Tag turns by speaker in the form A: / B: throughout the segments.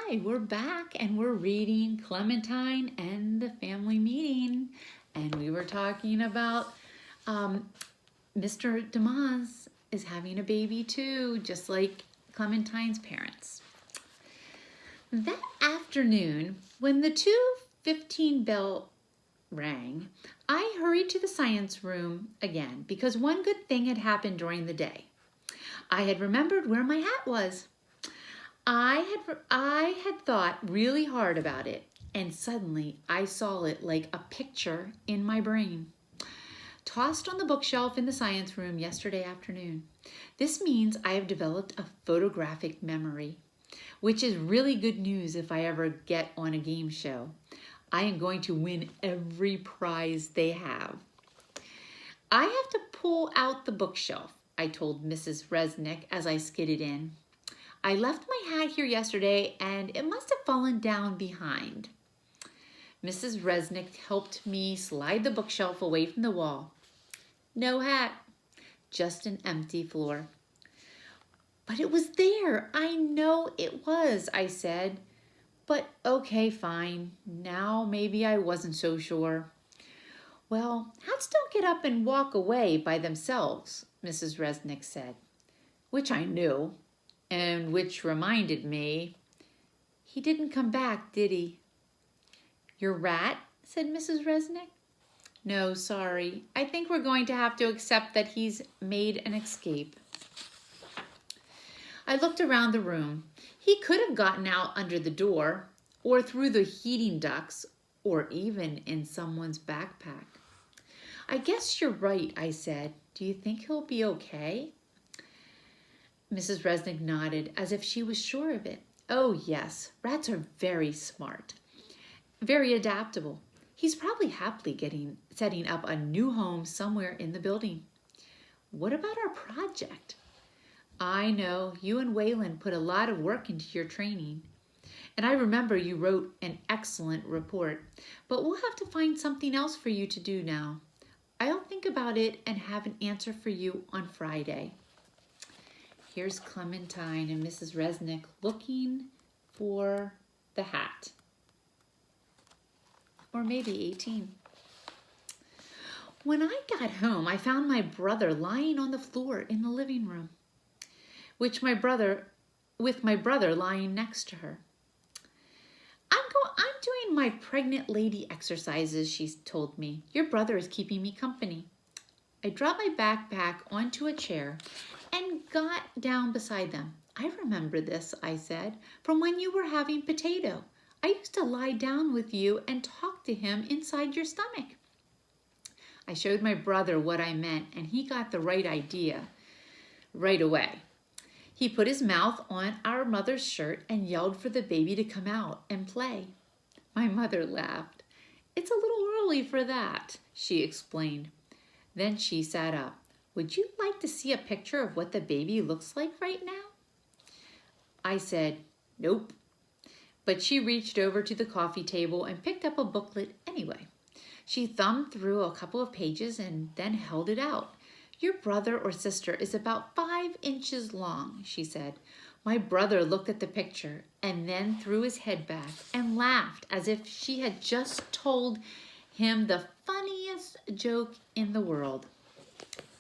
A: Hi, we're back and we're reading Clementine and the Family Meeting. And we were talking about Mr. DeMaz is having a baby too, just like Clementine's parents. That afternoon, when the 2:15 bell rang, I hurried to the science room again because one good thing had happened during the day. I had remembered where my hat was. I had thought really hard about it, and suddenly I saw it like a picture in my brain, tossed on the bookshelf in the science room yesterday afternoon. This means I have developed a photographic memory, which is really good news if I ever get on a game show. I am going to win every prize they have. I have to pull out the bookshelf, I told Mrs. Resnick as I skidded in. I left my hat here yesterday and it must have fallen down behind. Mrs. Resnick helped me slide the bookshelf away from the wall. No hat, just an empty floor. But it was there. I know it was, I said. But okay, fine. Now maybe I wasn't so sure. Well, hats don't get up and walk away by themselves, Mrs. Resnick said, which I knew. And which reminded me, he didn't come back, did he? Your rat? Said Mrs. Resnick. No, sorry. I think we're going to have to accept that he's made an escape. I looked around the room. He could have gotten out under the door, or through the heating ducts, or even in someone's backpack. I guess you're right, I said. Do you think he'll be okay? Mrs. Resnick nodded as if she was sure of it. Oh, yes, rats are very smart, very adaptable. He's probably happily setting up a new home somewhere in the building. What about our project? I know you and Waylon put a lot of work into your training. And I remember you wrote an excellent report, but we'll have to find something else for you to do now. I'll think about it and have an answer for you on Friday. Here's Clementine and Mrs. Resnick looking for the hat. Or maybe 18. When I got home, I found my brother lying on the floor in the living room, with my brother lying next to her. I'm doing my pregnant lady exercises, she told me. Your brother is keeping me company. I dropped my backpack onto a chair and got down beside them. I remember this, I said, from when you were having potato. I used to lie down with you and talk to him inside your stomach. I showed my brother what I meant, and he got the right idea right away. He put his mouth on our mother's shirt and yelled for the baby to come out and play. My mother laughed. It's a little early for that, she explained. Then she sat up. Would you like to see a picture of what the baby looks like right now? I said, nope. But she reached over to the coffee table and picked up a booklet anyway. She thumbed through a couple of pages and then held it out. Your brother or sister is about 5 inches long, she said. My brother looked at the picture and then threw his head back and laughed as if she had just told him the funniest joke in the world.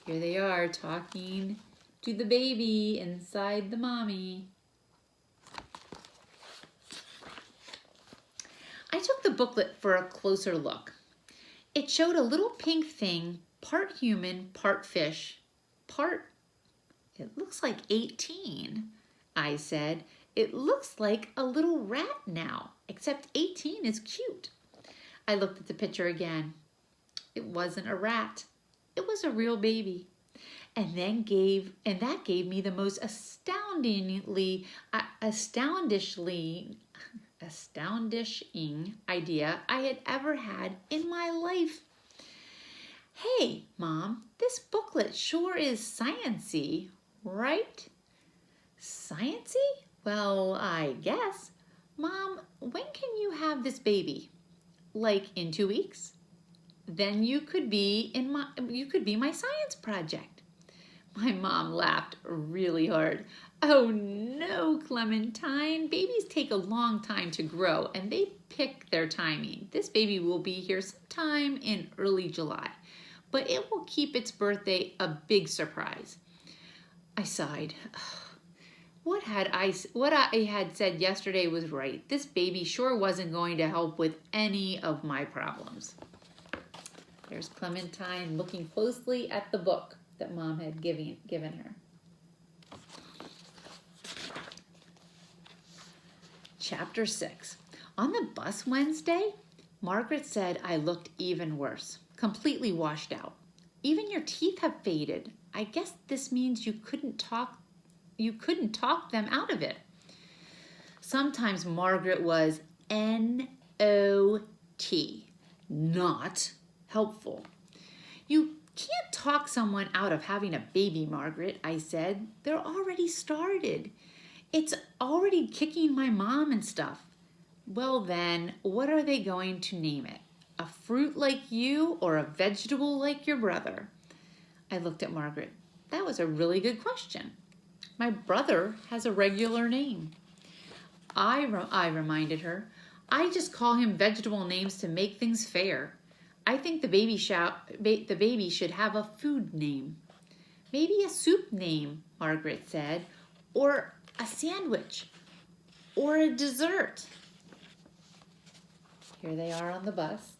A: Here they are talking to the baby inside the mommy. I took the booklet for a closer look. It showed a little pink thing, part human, part fish, it looks like 18, I said. It looks like a little rat now, except 18 is cute. I looked at the picture again. It wasn't a rat. It was a real baby. And that gave me the most astounding idea I had ever had in my life. Hey, Mom, this booklet sure is science-y, right? Science-y? Well, I guess. Mom, when can you have this baby? Like in 2 weeks? Then you could be my science project. My mom laughed really hard. Oh no, Clementine. Babies take a long time to grow and they pick their timing. This baby will be here sometime in early July, but it will keep its birthday a big surprise. I sighed. What I had said yesterday was right. This baby sure wasn't going to help with any of my problems. There's Clementine looking closely at the book that Mom had given her. Chapter 6. On the bus Wednesday, Margaret said I looked even worse, completely washed out. Even your teeth have faded. I guess this means you couldn't talk them out of it. Sometimes Margaret was N-O-T, not helpful. You can't talk someone out of having a baby, Margaret, I said. They're already started. It's already kicking my mom and stuff. Well then, what are they going to name it? A fruit like you or a vegetable like your brother? I looked at Margaret. That was a really good question. My brother has a regular name. I reminded her. I just call him vegetable names to make things fair. I think the baby should have a food name. Maybe a soup name, Margaret said, or a sandwich, or a dessert. Here they are on the bus.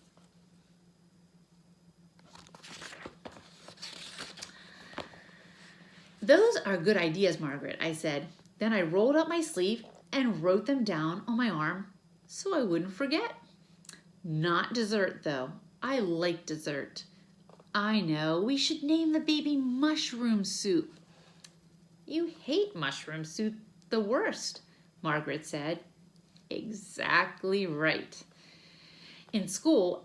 A: Those are good ideas, Margaret, I said. Then I rolled up my sleeve and wrote them down on my arm so I wouldn't forget. Not dessert, though. I like dessert. I know, we should name the baby mushroom soup. You hate mushroom soup the worst, Margaret said. Exactly right. In school,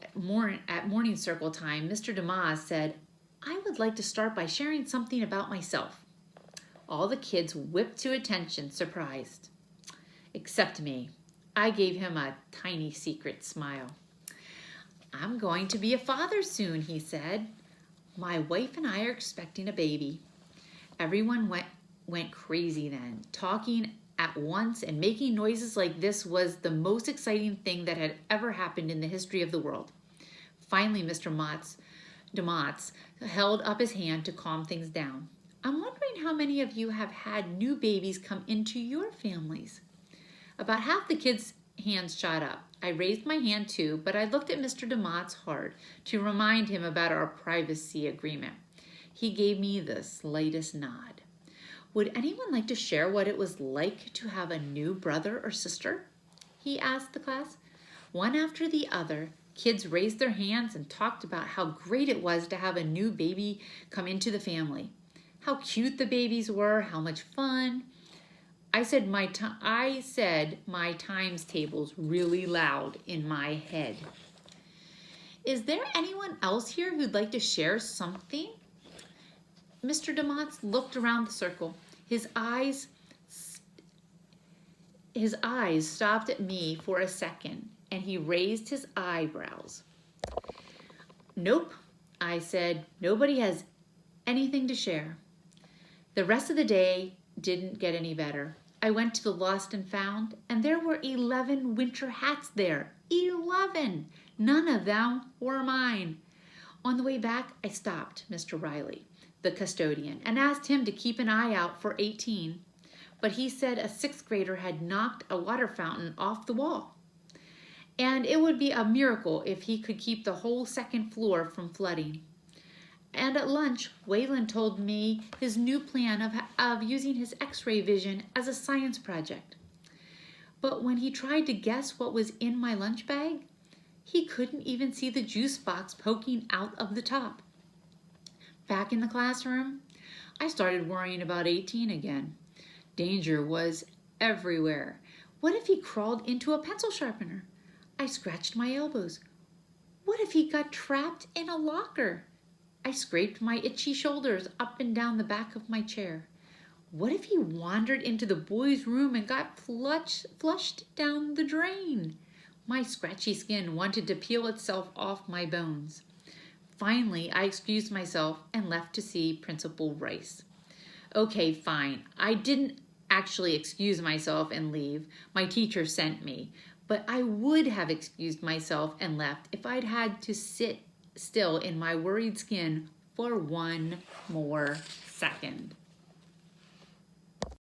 A: at morning circle time, Mr. DeMaz said, I would like to start by sharing something about myself. All the kids whipped to attention, surprised. Except me. I gave him a tiny secret smile. I'm going to be a father soon, he said. My wife and I are expecting a baby. Everyone went crazy then. Talking at once and making noises like this was the most exciting thing that had ever happened in the history of the world. Finally, Mr. DeMotz held up his hand to calm things down. I'm wondering how many of you have had new babies come into your families. About half the kids' hands shot up. I raised my hand too, but I looked at Mr. DeMotz hard to remind him about our privacy agreement. He gave me the slightest nod. Would anyone like to share what it was like to have a new brother or sister? He asked the class. One after the other, kids raised their hands and talked about how great it was to have a new baby come into the family. How cute the babies were, how much fun. I said my times tables really loud in my head. Is there anyone else here who'd like to share something? Mr. DeMotz looked around the circle. His eyes stopped at me for a second, and he raised his eyebrows. Nope, I said. Nobody has anything to share. The rest of the day didn't get any better. I went to the Lost and Found, and there were 11 winter hats there. 11! None of them were mine. On the way back, I stopped Mr. Riley, the custodian, and asked him to keep an eye out for 18. But he said a 6th grader had knocked a water fountain off the wall. And it would be a miracle if he could keep the whole 2nd floor from flooding. And at lunch, Waylon told me his new plan of using his X-ray vision as a science project. But when he tried to guess what was in my lunch bag, he couldn't even see the juice box poking out of the top. Back in the classroom, I started worrying about 18 again. Danger was everywhere. What if he crawled into a pencil sharpener? I scratched my elbows. What if he got trapped in a locker? I scraped my itchy shoulders up and down the back of my chair. What if he wandered into the boys' room and got flushed down the drain? My scratchy skin wanted to peel itself off my bones. Finally, I excused myself and left to see Principal Rice. Okay, fine. I didn't actually excuse myself and leave. My teacher sent me. But I would have excused myself and left if I'd had to sit still in my worried skin for one more second.